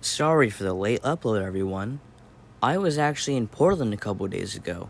Sorry for the late upload, everyone. I was actually in Portland a couple days ago.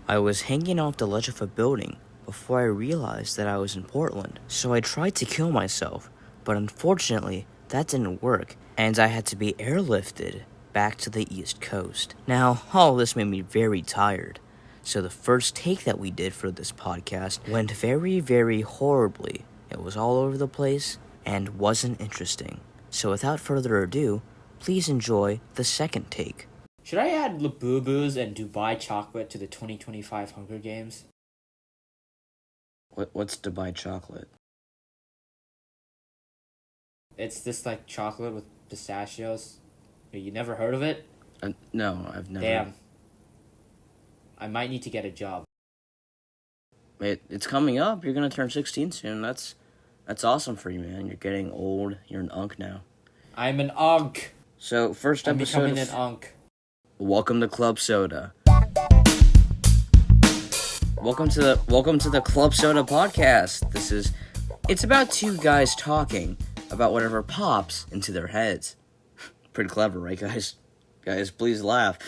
I was hanging off the ledge of a building before I realized that I was in Portland, so I tried to kill myself, but unfortunately, that didn't work, and I had to be airlifted back to the East Coast. Now, all this made me very tired, so the first take that we did for this podcast went very, very horribly. It was all over the place and wasn't interesting. So without further ado, please enjoy the second take. Should I add Labubus and Dubai chocolate to the 2025 Hunger Games? What's Dubai chocolate? It's this like chocolate with pistachios. You never heard of it? No, I've never. Damn. I might need to get a job. It's coming up. You're gonna turn 16 soon. That's awesome for you, man. You're getting old. You're an unk now. I'm an unk. So first I'm episode. becoming an unk. Welcome to Club Soda. Welcome to the Club Soda podcast. It's about two guys talking about whatever pops into their heads. Pretty clever, right, guys? Guys, please laugh.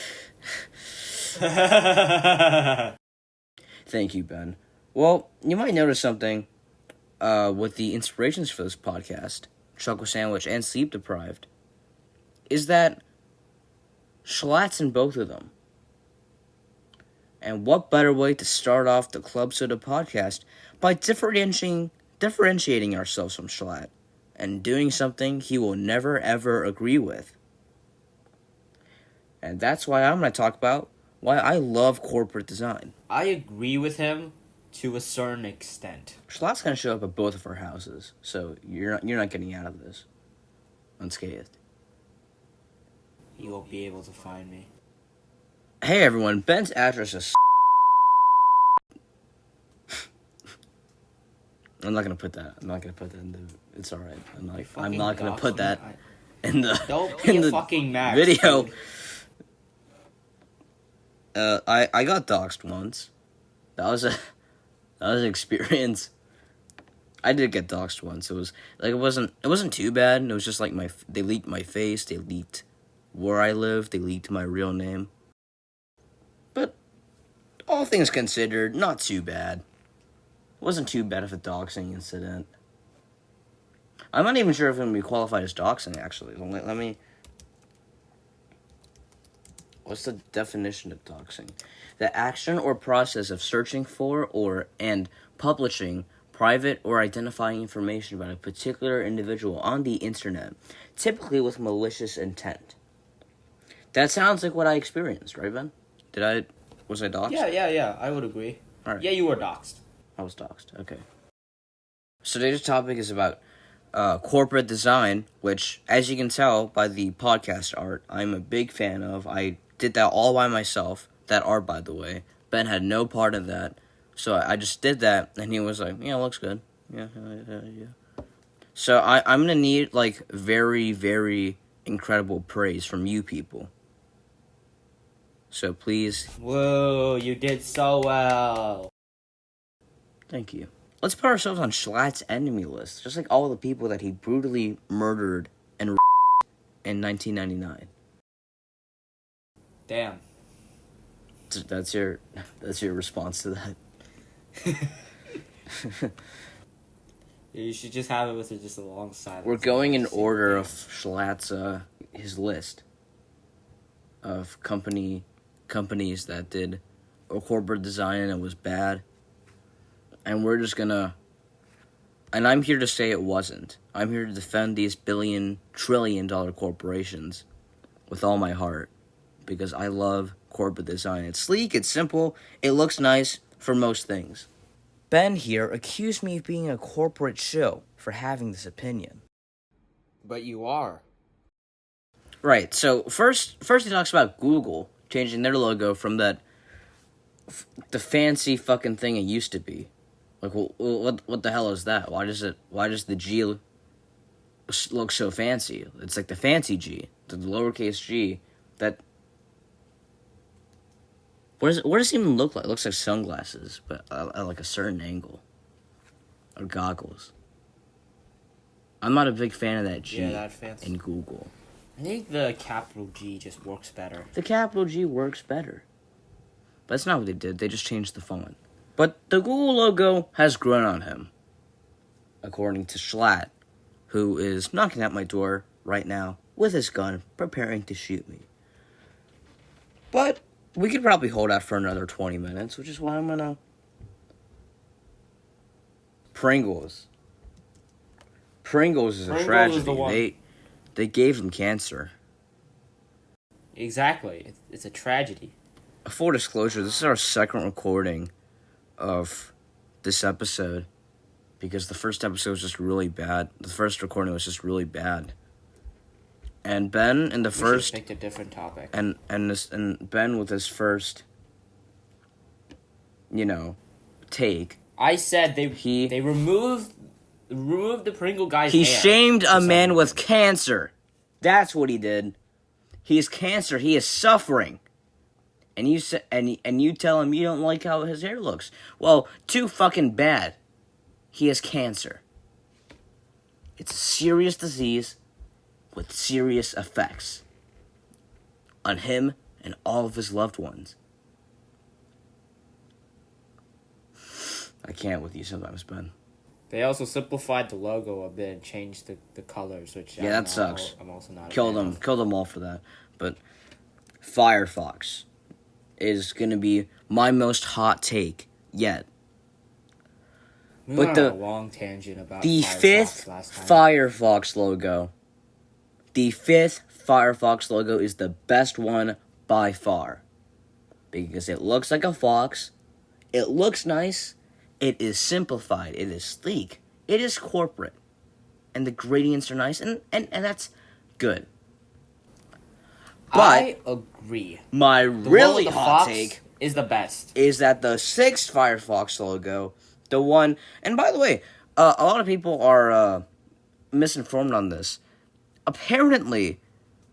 Thank you, Ben. Well, you might notice something with the inspirations for this podcast, Choco Sandwich and Sleep Deprived, is that Schlatt's in both of them. And what better way to start off the Club Soda podcast by differentiating ourselves from Schlatt and doing something he will never ever agree with. And that's why I'm going to talk about why I love corporate design. I agree with him to a certain extent. Schlatt's going to show up at both of our houses, so you're not getting out of this unscathed. You won't be able to find me. Hey everyone, Ben's address is I'm not gonna put that in the. It's all right. I'm not gonna put that in the. Don't be a fucking Max, video. Dude. I got doxxed once. That was an experience. I did get doxxed once. It was like it wasn't too bad. It was just like they leaked my face. They leaked where I live. They leaked my real name. But all things considered, not too bad. It wasn't too bad of a doxing incident. I'm not even sure if it would be qualified as doxing, actually. Let me... What's the definition of doxing? The action or process of searching for and publishing private or identifying information about a particular individual on the internet, typically with malicious intent. That sounds like what I experienced, right, Ben? Was I doxed? Yeah, I would agree. All right. Yeah, you were doxed. I was doxed, okay. So today's topic is about corporate design, which, as you can tell by the podcast art, I'm a big fan of. I did that all by myself. That art, by the way. Ben had no part of that. So I just did that, and he was like, yeah, it looks good. Yeah. So I'm going to need, like, very, very incredible praise from you people. So please. Whoa, you did so well. Thank you. Let's put ourselves on Schlatt's enemy list, just like all the people that he brutally murdered and in 1999. Damn. That's your response to that. You should just have it with just a long silence. We're going in order of Schlatt's his list of companies that did a corporate design and it was bad. And we're just gonna... And I'm here to say it wasn't. I'm here to defend these trillion-dollar corporations with all my heart. Because I love corporate design. It's sleek, it's simple, it looks nice for most things. Ben here accused me of being a corporate shill for having this opinion. But you are. Right, so first he talks about Google changing their logo from the fancy fucking thing it used to be. Like, what the hell is that? Why does the G look so fancy? It's like the fancy G, the lowercase g. What does it even look like? It looks like sunglasses, but at like a certain angle. Or goggles. I'm not a big fan of that G in Google. I think the capital G just works better. The capital G works better. But that's not what they did. They just changed the font. But the Google logo has grown on him, according to Schlatt, who is knocking at my door right now with his gun, preparing to shoot me. But we could probably hold out for another 20 minutes, which is why I'm gonna... Pringles. Pringles is a tragedy. Is the one. They gave him cancer. Exactly. It's a tragedy. Full disclosure, this is our second recording of this episode because the first episode was just really bad. The first recording was just really bad. And Ben in the first picked a different topic. And Ben with his first take. I said they removed the Pringle guy's He hair shamed a man with cancer. That's what he did. He has cancer. He is suffering. And you tell him you don't like how his hair looks. Well, too fucking bad. He has cancer. It's a serious disease with serious effects on him and all of his loved ones. I can't with you sometimes, Ben. They also simplified the logo a bit and changed the colors, which that sucks. I'm also not. Kill them all for that. But Firefox is gonna be my most hot take yet. We went on a long tangent about the Firefox fifth last time. Firefox logo. The fifth Firefox logo is the best one by far because it looks like a fox. It looks nice. It is simplified. It is sleek. It is corporate, and the gradients are nice, and that's good. But I agree. My really hot take is the best. Is that the sixth Firefox logo, the one... And by the way, a lot of people are misinformed on this. Apparently,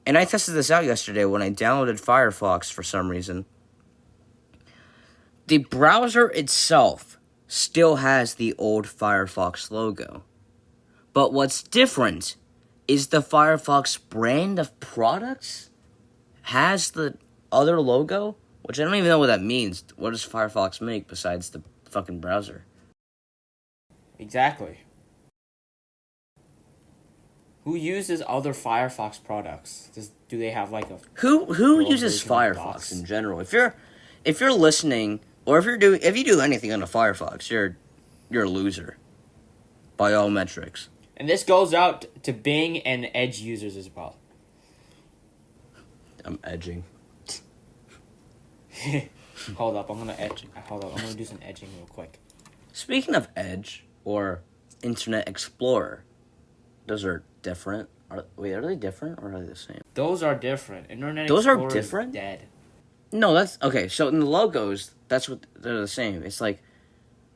and I tested this out yesterday when I downloaded Firefox for some reason, the browser itself still has the old Firefox logo. But what's different is the Firefox brand of products has the other logo, which I don't even know what that means. What does Firefox make besides the fucking browser? Exactly. Who uses other Firefox products? Do they have like a who uses Firefox in general? If you're listening, or if you do anything on a Firefox, you're a loser by all metrics. And this goes out to Bing and Edge users as well. I'm edging. Hold up, I'm gonna do some edging real quick. Speaking of Edge or Internet Explorer, those are different. Are they different or are they the same? Those are different. Internet Those Explorer are different? is dead. No, that's okay. So in the logos, they're the same. It's like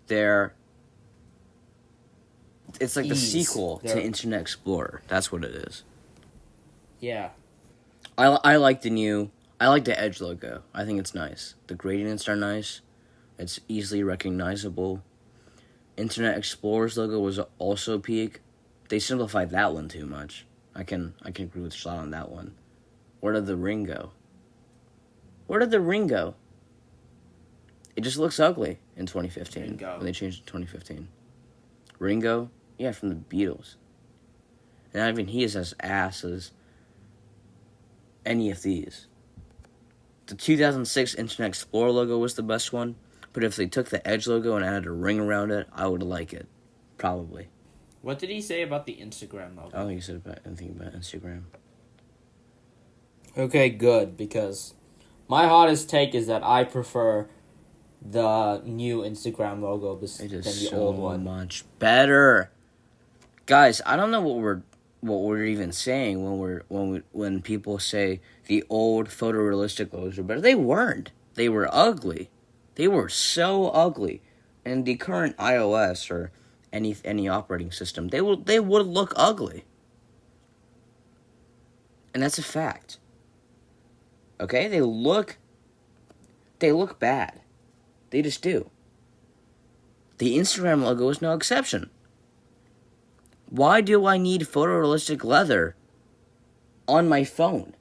it's like the sequel to Internet Explorer. That's what it is. Yeah. I like the Edge logo. I think it's nice. The gradients are nice. It's easily recognizable. Internet Explorer's logo was also peak. They simplified that one too much. I can agree with Schlatt on that one. Where did the ring go? It just looks ugly in 2015. Ringo. When they changed it to 2015. Ringo? Yeah, from the Beatles. And not even he is as ass as any of these. The 2006 Internet Explorer logo was the best one, but if they took the Edge logo and added a ring around it, I would like it. Probably. What did he say about the Instagram logo? I don't think he said anything about Instagram. Okay, good, because my hottest take is that I prefer the new Instagram logo than the old one. It is so much better. Guys, I don't know what we're even saying when people say the old photorealistic logos are better. They weren't. They were ugly. They were so ugly. And the current iOS or any operating system, they would look ugly. And that's a fact. Okay? They look bad. They just do. The Instagram logo is no exception. Why do I need photorealistic leather on my phone.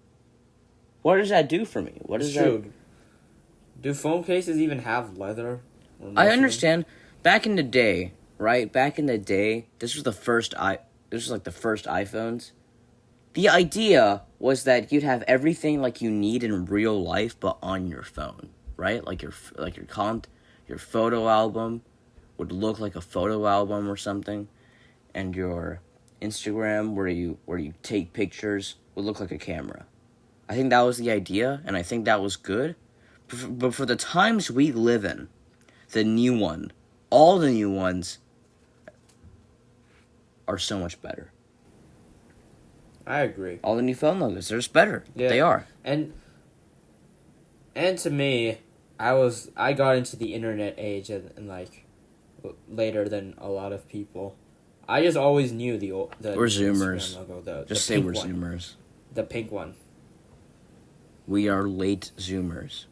What does that do for me? What It's does true. that... Do phone cases even have leather? I understand. Back in the day, right? Back in the day, this was like the first iPhones. The idea was that you'd have everything like you need in real life, but on your phone, right? Like your photo album would look like a photo album or something, and your Instagram where you take pictures would look like a camera. I think that was the idea, and I think that was good. But for the times we live in, all the new ones are so much better. I agree. All the new phone logos, they're just better. Yeah. They are. And to me, I got into the internet age and like later than a lot of people. I just always knew the We're Zoomers. Logo, Just say we're Zoomers. The pink one. We are late Zoomers.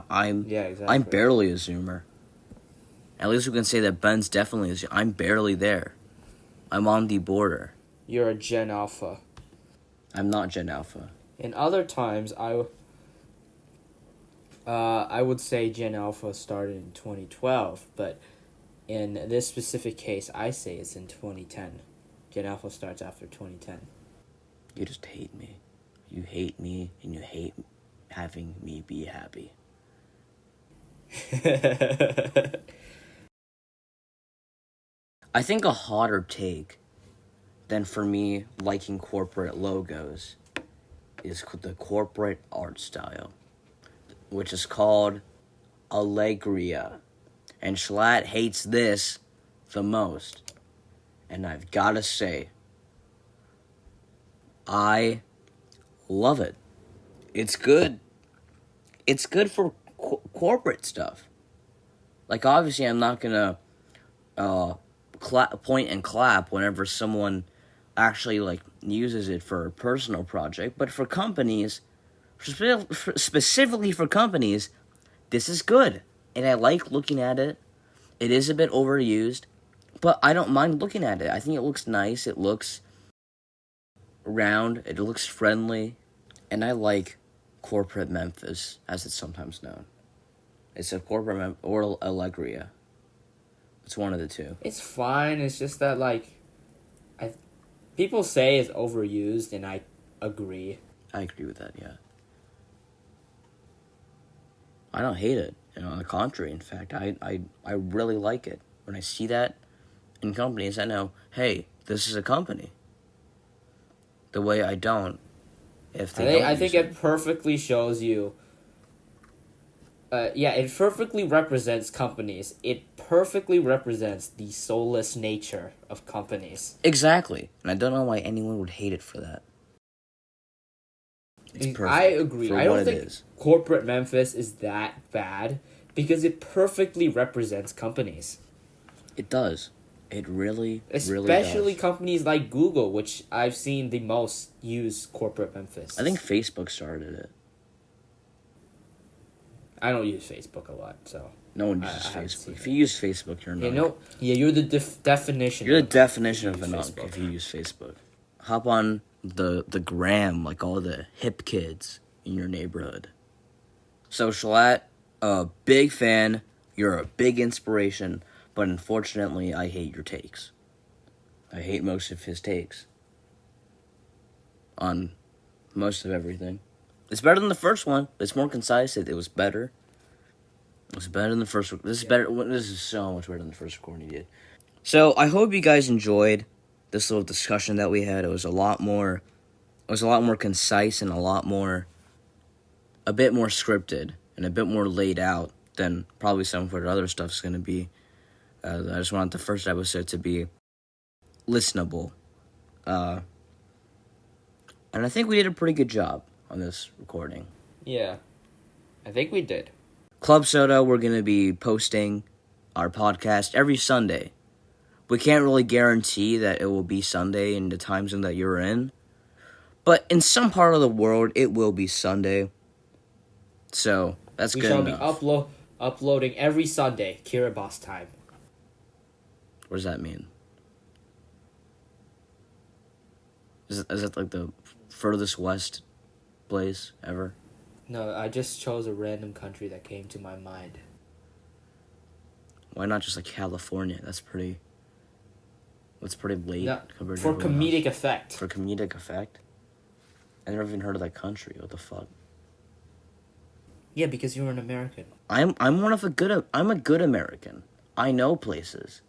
I'm exactly. I'm barely a Zoomer. At least we can say that Ben's definitely a Zoomer. I'm barely there. I'm on the border. You're a Gen Alpha. I'm not Gen Alpha. In other times, I would say Gen Alpha started in 2012, but in this specific case, I say it's in 2010. Gen Alpha starts after 2010. You just hate me. You hate me, and you hate having me be happy. I think a hotter take than for me liking corporate logos is the corporate art style, which is called Allegria. And Schlatt hates this the most. And I've got to say, I love it. It's good. It's good for corporate stuff. Like, obviously, I'm not going to point and clap whenever someone actually, like, uses it for a personal project. But for companies, specifically for companies, this is good. And I like looking at it. It is a bit overused, but I don't mind looking at it. I think it looks nice. It looks round. It looks friendly. And I like corporate Memphis, as it's sometimes known. It's a corporate or Allegria. It's one of the two. It's fine. It's just that, like, people say it's overused, and I agree. I agree with that, yeah. I don't hate it. On the contrary, in fact, I really like it. When I see that in companies, I know, hey, this is a company. The way I don't if they don't. I think it perfectly shows you. It perfectly represents companies. It perfectly represents the soulless nature of companies. Exactly. And I don't know why anyone would hate it for that. It's perfect. I agree. I don't think corporate Memphis is that bad because it perfectly represents companies. It does. It really does. Especially companies like Google, which I've seen the most use corporate Memphis. I think Facebook started it. I don't use Facebook a lot, so... No one uses Facebook. If you use Facebook, you're not. You're the definition. You're the definition of an unk if you use Facebook. Hop on the gram like all the hip kids in your neighborhood. So, Schlatt, a big fan. You're a big inspiration. But unfortunately, I hate your takes. I hate most of his takes. On most of everything. It's better than the first one. It's more concise. It was better. It was better than the first one. This is better. This is so much better than the first recording you did. So I hope you guys enjoyed this little discussion that we had. It was a lot more concise and a bit more scripted and a bit more laid out than probably some of our other stuff is going to be. I just wanted the first episode to be listenable. And I think we did a pretty good job on this recording. Yeah, I think we did. Club Soda, we're going to be posting our podcast every Sunday. We can't really guarantee that it will be Sunday in the time zone that you're in. But in some part of the world, it will be Sunday. So, that's good enough. We shall be uploading every Sunday, Kiribati time. What does that mean? Is it like the furthest west place ever? No, I just chose a random country that came to my mind. Why not just like California? That's pretty late No, compared to for everyone comedic else. effect. For comedic effect? I never even heard of that country. What the fuck? Yeah, because you're an American. I'm a good American. I know places.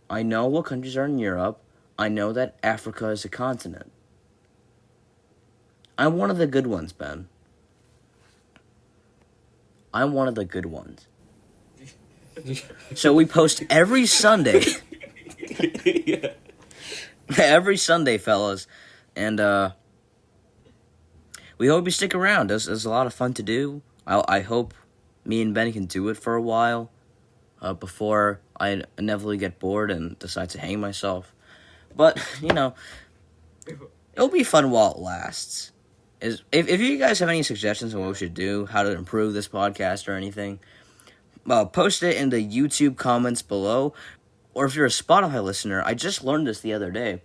I know what countries are in Europe. I know that Africa is a continent. I'm one of the good ones, Ben. I'm one of the good ones. So we post every Sunday. Yeah. Every Sunday, fellas. And we hope you stick around. It's a lot of fun to do. I hope me and Ben can do it for a while before I inevitably get bored and decide to hang myself. But, it'll be fun while it lasts. If you guys have any suggestions on what we should do, how to improve this podcast or anything, post it in the YouTube comments below. Or if you're a Spotify listener, I just learned this the other day.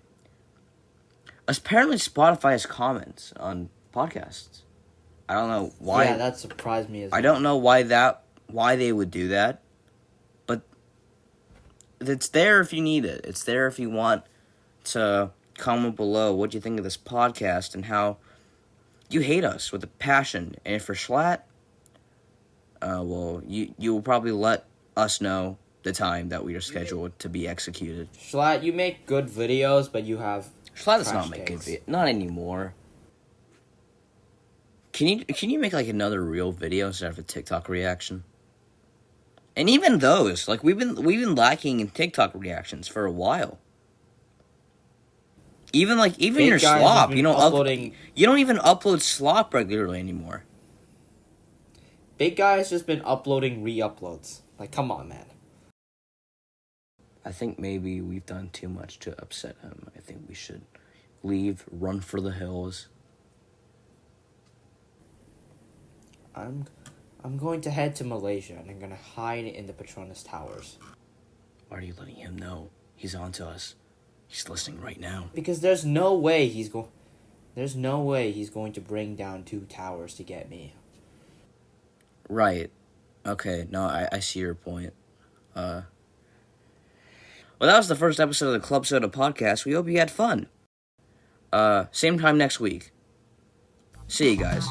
Apparently Spotify has comments on podcasts. I don't know why. Yeah, that surprised me as well. I don't know why they would do that. But it's there if you need it. It's there if you want to comment below what you think of this podcast and how you hate us with a passion. And for Schlatt, you will probably let us know the time that we are scheduled to be executed. Schlatt, you make good videos, but you have Schlatt does trash not make takes. good videos. Not anymore. Can you make like another real video instead of a TikTok reaction? And even those, like we've been lacking in TikTok reactions for a while. Even Big your guys have slop, been you don't uploading. you don't even upload slop regularly anymore. Big Guy has just been uploading re-uploads. Like, come on, man. I think maybe we've done too much to upset him. I think we should leave, run for the hills. I'm going to head to Malaysia and I'm gonna hide in the Petronas Towers. Why are you letting him know? He's on to us. He's listening right now. Because there's no way he's going to bring down 2 towers to get me. Right. Okay, no, I see your point. Well, that was the first episode of the Club Soda podcast. We hope you had fun. Same time next week. See you guys.